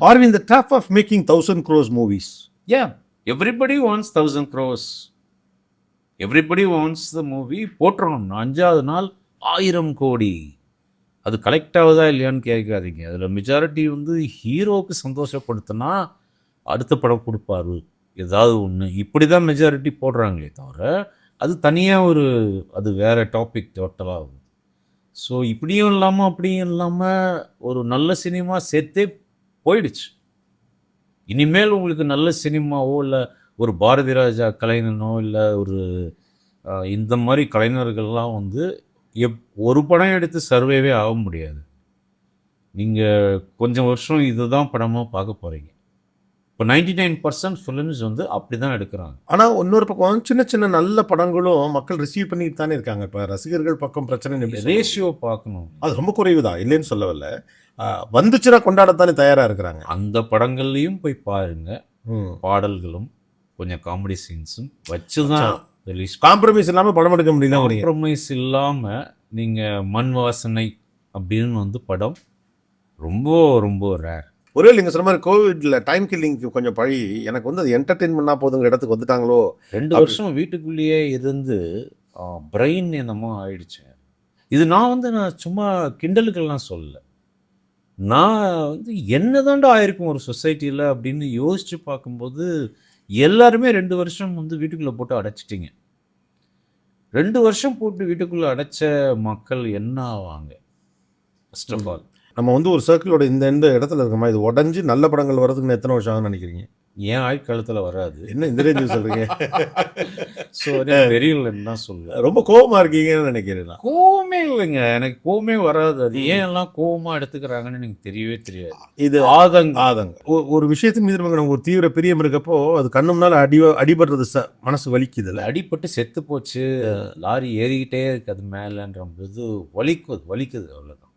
Are we in the trap of making 1,000 crores movies? Yeah, everybody wants 1,000 crores. Everybody wants the movie. போட்டுறோம் 5வது நாள் 1000 கோடி. அது collect ஆகுதா இல்லையான்னு கேட்காதீங்க. அதில் மெஜாரிட்டி வந்து ஹீரோவுக்கு சந்தோஷப்படுத்தினா அடுத்த படம் கொடுப்பாரு ஏதாவது ஒன்று. இப்படி தான் மெஜாரிட்டி போடுறாங்களே தவிர அது தனியாக அது வேறு டாபிக் டோட்டலாக. ஸோ இப்படியும் இல்லாமல் அப்படியும் இல்லாமல் ஒரு நல்ல சினிமா செத்தே போயிடுச்சு. இனிமேல் உங்களுக்கு நல்ல சினிமாவோ இல்லை ஒரு பாரதி ராஜா கலைஞனோ இல்லை ஒரு இந்த மாதிரி கலைஞர்கள்லாம் வந்து ஒரு படம் எடுத்து சர்வேவே ஆக முடியாது. நீங்கள் கொஞ்சம் வருஷம் இதுதான் படமாக பார்க்க போகிறீங்க. இப்போ 99% ஃபிலிம்ஸ் வந்து அப்படி தான் எடுக்கிறாங்க. ஆனால் இன்னொரு பக்கம் சின்ன சின்ன நல்ல படங்களும் மக்கள் ரிசீவ் பண்ணிட்டு தானே இருக்காங்க. இப்போ ரசிகர்கள் பக்கம் பிரச்சனை ரேஷியோ பார்க்கணும். அது ரொம்ப குறைவு தான், இல்லைன்னு சொல்லவில்லை. வந்துச்சுன்னா கொண்டாடத்தானே தயாராக இருக்கிறாங்க. அந்த படங்கள்லையும் போய் பாருங்க. பாடல்களும் கொஞ்சம் காமெடி சீன்ஸும் வச்சு தான் ரிலீஸ். காம்ப்ரமைஸ் இல்லாமல் படம் எடுக்க முடியல. காம்ப்ரமைஸ் இல்லாமல் நீங்கள் மண் வாசனை அப்படின்னு வந்து படம் ரொம்ப ரொம்ப ரேர். ஒரே நீங்கள் சொன்ன மாதிரி கோவிட்ல டைம் கில்லிங்க்கு கொஞ்சம் பழி எனக்கு வந்து அது என்டர்டெயின்மெண்ட்னா போதுங்கிற இடத்துக்கு வந்துட்டாங்களோ. 2 வருஷம் வீட்டுக்குள்ளேயே இருந்து பிரெயின் என்னமோ ஆயிடுச்சு. இது நான் சும்மா கிண்டலுக்கெல்லாம் சொல்லலை. நான் வந்து என்னதாண்டா ஆயிருக்கும் ஒரு சொசைட்டியில் அப்படின்னு யோசித்து பார்க்கும்போது எல்லாருமே 2 வருஷம் வந்து வீட்டுக்குள்ளே போட்டு அடைச்சிட்டிங்க. 2 வருஷம் போட்டு வீட்டுக்குள்ளே அடைச்ச மக்கள் என்ன ஆவாங்க? ஃபர்ஸ்ட் ஆஃப் ஆல் நம்ம வந்து ஒரு சர்க்கிளோட இந்த இடத்துல இருக்கமா, இது உடஞ்சி நல்ல படங்கள் வரதுக்குன்னு எத்தனை வருஷம் ஆகும்னு நினைக்கிறீங்க? ஏன் ஆயுட்காலத்தில் வராது. என்ன இந்த ரேஞ்சு சொல்கிறீங்க? ஸோ தெரியலன்னு தான் சொல்லுவேன். ரொம்ப கோபமாக இருக்கீங்கன்னு நினைக்கிறேன். கோவமே இல்லைங்க, எனக்கு கோவமே வராது. அது ஏன் எல்லாம் கோவமாக எடுத்துக்கிறாங்கன்னு எனக்கு தெரியவே தெரியாது. இது ஆதங்க ஒரு விஷயத்தின் மீது நமக்கு ஒரு தீவிர பிரியம் இருக்கப்போ அது கண்ணும்னால அடிபடுறது மனசு வலிக்குது. அடிபட்டு செத்து போச்சு, லாரி ஏறிக்கிட்டே இருக்கு அது மேலேன்ற போது வலிக்குது அவ்வளோதான்.